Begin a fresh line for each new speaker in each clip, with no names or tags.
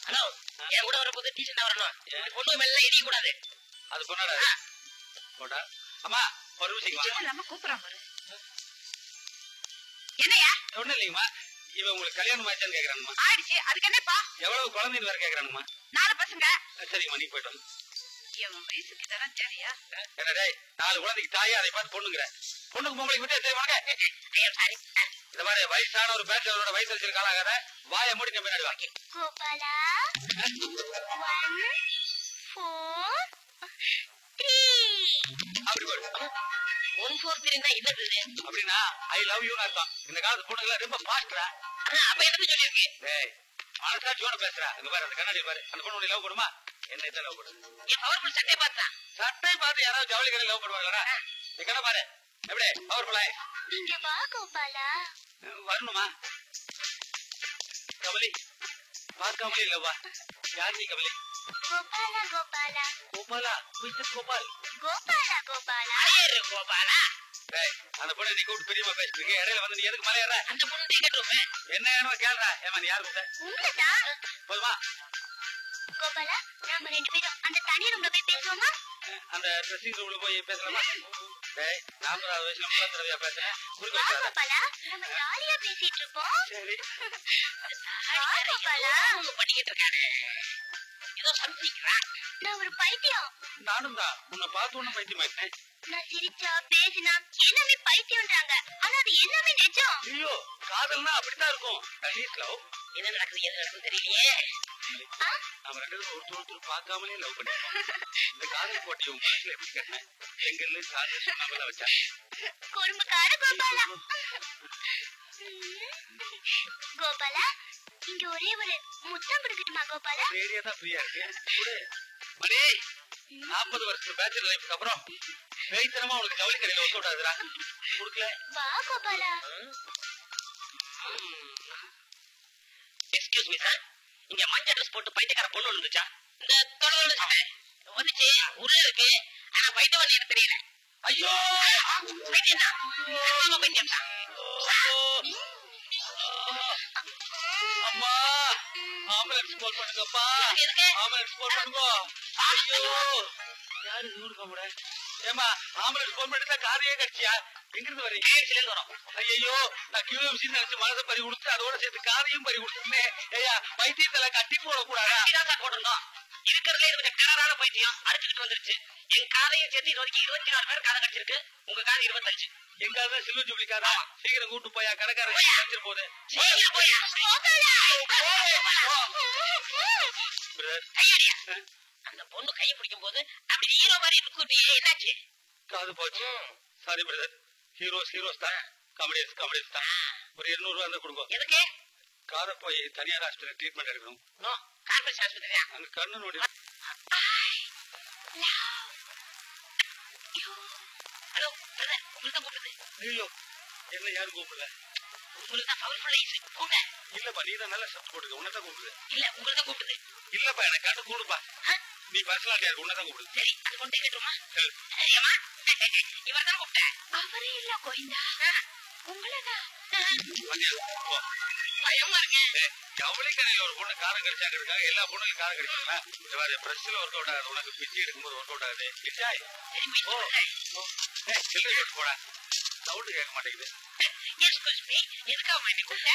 Hello, என் கூட வரும்போது teacher வரணும். பொண்ணு மேல எரிய கூடாது. அது பொண்ணாடா போட்டா. அம்மா ஒரு நிமிஷம் கூப்பிடாம என்னையா? ஒண்ணும் இல்லைங்கம்மா, இவன் உங்களுக்கு கல்யாணம் ஆயிடுச்சான்னு கேக்குறானுமா. ஆயிடுச்சு. அதுக்கு என்னப்பா? எவ்வளவு குழந்தைன்னு வேற கேக்குறானுமா. 4 பசங்க. சரிம்மா, நீ போயிட்டு வந்து. என் வயசுக்கு தானே சரியா? என்னடே 4 குழந்தைக்கு தாயா அதை பார்த்து பொண்ணுங்கிற. பொண்ணுக்கு பொம்பளைக்கு விட்டு சரி உனக்கு. இந்த மாதிரி வயசான ஒரு பேச்சலரோட வயசு வச்சிருக்க ஆளாகாத. வாயை மூடி நம்ம பின்னாடி வா. கோபாலா 1 4 3 அப்படி போடு. 1 4 3 னா என்னது? அப்படினா ஐ லவ் யூ ன்னு அர்த்தம். இந்த காலத்து பொண்ணுங்க ரொம்ப ஃபாஸ்ட்ரா. அப்ப என்ன சொல்லிருக்கு? டேய் மனசாட்சியோட பேசுறா. இங்க பாரு, அந்த கண்ணாடி பாரு. அந்த பொண்ணு லவ் பண்ணுமா? என்ன இத லவ் பண்ணு. ஏ பவர்ஃபுல் சட்டை பார்த்தா? சட்டை பார்த்து யாராவது ஜவுளி கடையில லவ் பண்ணுவாங்களா? நீ கண்ண பாரு. எப்படி பவர்ஃபுல்லா? இங்க வா கோபாலா. வரணுமா? கமலி பார்க்காமலே லவ்வா? யார் நீ கமலி? கோபாலா கோபாலா. கோபாலா மிஸ்டர் கோபால். கோபாலா கோபாலா. அரே கோபாலா. டேய் அந்த பொண்ணு நீ கூப்பிட்டு பெரியமா பேசிட்டு இருக்க. இடையில வந்து நீ எதுக்கு மேல ஏற? அந்த பொண்ணு நீ கேட்றோமே. என்ன ஏனோ கேளுடா. ஏமா நீ யாரு கூப்பிட்ட? உங்களடா. போதுமா? கோபாலா நாம 2 பேரும் அந்த தனி ரூம்ல போய் பேசுவோமா? அந்த ட்ரெஸ்ஸிங் ரூம்ல போய் பேசலாமா? டேய் 40வது வயசுல முதல் தடவையா பேசுறேன். கோபாலா நம்ம ஜாலியா பேசிட்டு இருப்போம். சரி. கோபாலா பண்ணிட்டு இருக்கானே. ஏதோ சம்திங்ரா. நான் ஒரு பைத்தியம். நானும் தான். உன்னை பார்த்து ஒண்ணு பைத்தியமாயிட்டேன். நான் சிரிச்சா பேசினா எல்லாமே பைத்தியம்ன்றாங்க. ஆனா அது எல்லாமே நிஜம். ஐயோ காதல்னா அப்படித்தான் இருக்கும். Please love. என்ன நடக்குது எது நடக்குது தெரியலையே. நாம 2 பேரும் ஒருத்தர் பார்க்காமலே லவ் பண்ணிட்டோம். இந்த காதல் போட்டி உன் மனசுல எப்படி கட்டினேன்? எங்கன்னு காதல் சொன்னாமல வச்சா. குறும்புக்கார கோபாலா. கோபாலா இங்க ஒரே ஒரு முத்தம் கொடுக்கட்டுமா கோபாலா? ரேடியா தான் ஃப்ரீயா இருக்கு. மணி 40 வருஷம் பேச்சுலர் லைஃப்க்கு அப்புறம் பேய்த்தனமா உனக்கு ஜவுளி கடையில ஒர்க் அவுட் ஆகுதுடா. கொடுக்கல. வா கோபாலா. எக்ஸ்கியூஸ் மீ சார், இங்க மஞ்சள் ட்ரெஸ் போட்டு பைத்தியக்கார பொண்ணு வந்துச்சா? இந்த தொலைவில் வந்துச்சு உள்ள இருக்கு. ஆனா பைத்தியம் பண்ணி எனக்கு தெரியல. ஐயோ பைத்தியம் தான். பைத்தியம் தான். அம்மா ஆம்புலன்ஸ் கால் பண்ணுங்கப்பா. ஆம்புலன்ஸ் கால் பண்ணுங்க. ஐயோ யாரு ஊருக்கு போற? ஏமா ஆம்புலன்ஸ் கால் பண்ணிட்டா காரையே கடிச்சியா? எங்க இருந்து வரீங்க? கேட்ல வரோம். ஐயோ நான் கியூஎம்சி நினைச்சு மனசை பறி கொடுத்து அதோட சேர்த்து காரையும் பறி கொடுத்துட்டேன். ஐயா பைத்தியத்துல கட்டி போட கூடாதா? இதான் போடணும். இருக்கிறதுல கொஞ்சம் கராரான பைத்தியம் அடிச்சுட்டு வந்துருச்சு. என் காதையும் சேர்த்து இது வரைக்கும் 24 பேர் காதை கடிச்சிருக்கு. உங்க காது 25. எங்காவது சில்வர் ஜூப்ளி காதா? சீக்கிரம் கூட்டு போயா கடைக்காரன் கடிச்சிட்டு போகுது. அந்த பொண்ணு கையை பிடிக்கும் போது அப்படி ஹீரோ மாதிரி இருக்குட்டியே என்னாச்சு? காது போச்சு. Sorry brother. ஹீரோஸ் தான். காமெடியன்ஸ் தான். ஒரு 200 ரூபாய் தான் கொடுங்க. எதுக்கு? காதை போய் தனியார் ஹாஸ்பிட்டல் ட்ரீட்மெண்ட் எடுக்கணும். No corporate hospital. அந்த கண்ணு நோடி. ஹலோ பிரதர் உங்களுக்கு தான் கூப்பிடுது. ஐயோ என்ன யாரும் கூப்பிடல. உங்களுக்கு தான் பவர்ஃபுல் ஐஸ் கூப்பிட. இல்லப்பா நீ தான் நல்ல சப்ட் போட்டுக்க. உன்னை தான் கூப்பிடுது. இல்ல உங்களுக்கு தான் கூப்பிடுது. இல்லப்பா எனக்கு காட்டு கூடுப்பா. நீ பர்சனாலிட்டியா இருக்கு. உன்னை தான் கூப்பிடுது. சரி அது கொண்டே கேட்டுருமா? இவர் தான் கூப்பிட்டேன். அவரே இல்ல கோயிந்தா உங்களதான். பயமா இருக்கு. ஜவுளி கடையில ஒரு பொண்ணு காரம் கடிச்சாங்கிறதுக்காக எல்லா பொண்ணுக்கும் காரம் கடிச்சாங்களா? இந்த மாதிரி பிரஸ்ல ஒர்க் அவுட் ஆகுது. உனக்கு பிச்சி எடுக்கும்போது ஒர்க் அவுட் ஆகுது. பிச்சாய் சில்லறை போடா. சவுண்ட் கேட்க மாட்டேங்குது. எதுக்காக மாட்டி கூப்பிட்ட?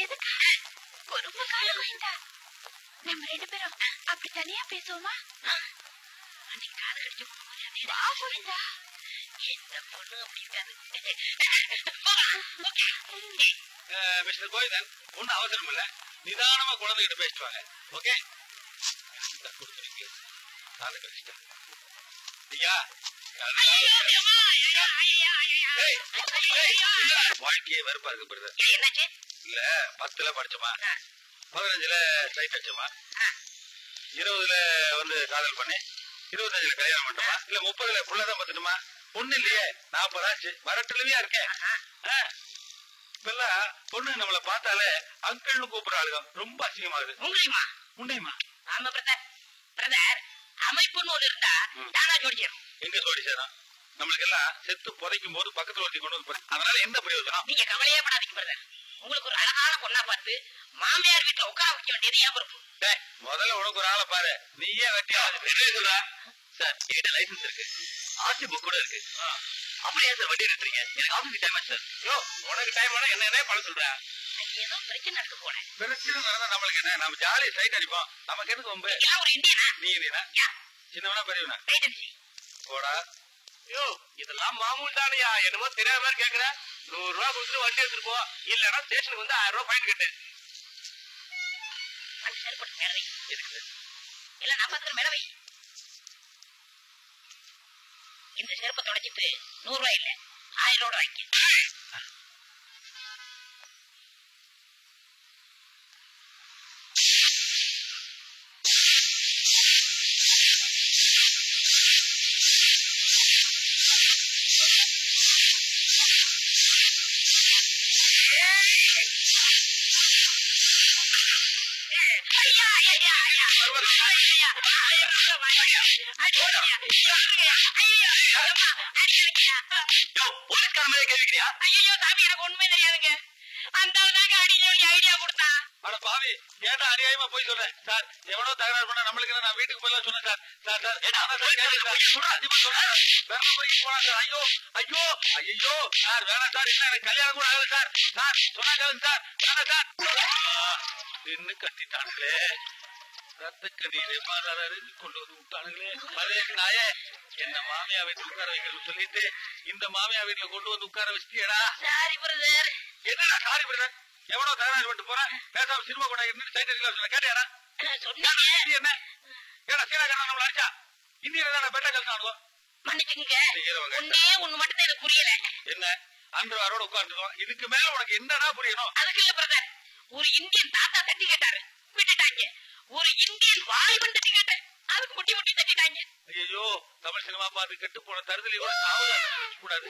எதுக்காக? குறும்பு கால கோயிந்தா நம்ம 2 பேரும் அப்படி தனியா பேசுவோமா? அன்னைக்கு காது கடிச்சு வா கோயிந்தா. எந்த பொண்ணு அப்படி இருக்காது. மிஸ்டர் கோவிந்தன் ஒன்னும் அவசரம் இல்ல. நிதானமா குழந்தைகிட்ட பேசிட்டு வாங்க. ஓகே காது கடிச்சிட்டா. வாழ்க்கையை வெறுப்பா இருக்கு பிரதர். இல்ல 10ல படிச்சோமா, 15ல சைட் அடிச்சோமா, 20ல வந்து காதல் பண்ணி 25ல கல்யாணம் பண்ணோமா, இல்ல 30ல புள்ளதான் பத்துட்டுமா? பொண்ணு இல்லையே 40 ஆச்சு. வரட்டுலவியா இருக்கேன். இப்பெல்லாம் பொண்ணு நம்மள பார்த்தாலே அங்கிள்னு கூப்பிடுற ஆளுங்க ரொம்ப அசிங்கமாகுது. உண்டையுமா? ஆமா பிரதர். பிரதர் அமைப்புன்னு ஒண்ணு இருந்தா தானா ஜோடிச்சிடும். எங்க ஜோடிச்சாதான்? நம்மளுக்கு எல்லாம் செத்து புதைக்கும் போது பக்கத்துல ஒருத்தி கொண்டு வந்து அதனால என்ன பிரயோஜனம்?
நீங்க கவலையே படாதீங்க பிரதர். உங்களுக்கு ஒரு அழகான பொண்ணா பார்த்து மாமியார் வீட்டுல உட்கார வைக்க வேண்டியது ஏன் பொறுப்பு?
முதல்ல உனக்கு ஒரு ஆளை பாரு. நீயே வெட்டி சார் என்கிட்ட லைசன்ஸ் இருக்கு, ஆர்சி புக் கூட இருக்கு. அப்படியே சார் வண்டி எடுத்துறீங்க? எனக்கு ஆஃபீஸ் டைம் ஆச்சு சார். யோ உனக்கு டைம் ஆனா என்ன பண்ண சொல்றேன்?
ஏதோ பிரச்சனை நடக்க போனேன்.
பிரச்சனை நடந்தா நம்மளுக்கு என்ன? நம்ம ஜாலியா சைட் அடிப்போம். நமக்கு எதுக்கு ரொம்ப?
ஒரு இந்தியனா?
நீ இந்தியனா? சின்னவனா பெரியவனா? போடா. யோ இதெல்லாம் மாமூல் தானையா? என்னமோ தெரியாத மாதிரி கேக்குற. 100 ரூபா கொடுத்து வண்டி எடுத்துட்டு போ, இல்லன்னா ஸ்டேஷனுக்கு வந்து 1000 ரூபாய் ஃபைன் கட்டு.
அந்த செருப்பு மேல வை. எதுக்கு? இல்ல நான் பாத்துக்கிற மேல வை. இந்த செருப்பை தொடச்சிட்டு 100 ரூபாய் இல்ல 1000 ரூபாய் வாங்கி. உண்மை தெரியாதுங்க. அந்த ஐடியா கொடுத்தா
பாவி கேட்டா அநியாயமா போய் சொல்றேன் சார். எவனோ தகராறு பண்ண நம்மளுக்கு நான் வீட்டுக்கு போய் சொன்னேன் சார். சார் ஐயோ ஐயோ ஐயோ சார் வேணாம் சார். என்ன எனக்கு கல்யாணம் கூட ஆகல சார். சார் சொன்னாங்க சார் வேணாம் சார். நின்னு கட்டிட்டானுங்களே, ரத்த கண்ணீரை மாறாரு கொண்டு வந்து விட்டானுங்களே. அதே நாயே என்ன மாமியா வீட்டுல உட்கார வைக்கணும்னு சொல்லிட்டு இந்த மாமியா வீட்டுல கொண்டு வந்து உட்கார வச்சிட்டியடா.
Sorry brother.
என்னடா சாரி பிரதர்? எவனோ தகராறு பண்ணிட்டு போறேன். பேசாம சினிமா கூட இருந்து சைட் அடிக்கலாம் கேட்டியாடா? என்ன ஏடா சீனாக்காரன் நம்மள அடிச்சா? இந்தியில பெட்டா கல்சானுவோம்.
மன்னிச்சுங்க, ஒண்ணே ஒண்ணு மட்டும் எனக்கு புரியல.
என்ன அண்டர்வாரோட உட்காந்துருவோம். இதுக்கு மேல உனக்கு என்னடா புரியணும்?
அதுக்கு இல்ல பிரதர், ஒரு இந்தியன் தாத்தா தட்டி கேட்டாரு, விட்டுட்டாங்க. ஒரு இந்தியன் வாலிபன் தட்டி கேட்டாரு, அதுக்கு முட்டி முட்டி தட்டிட்டாங்க.
ஐயோ தமிழ் சினிமா பார்த்து கெட்டு போன தருதலி கூட கூடாது.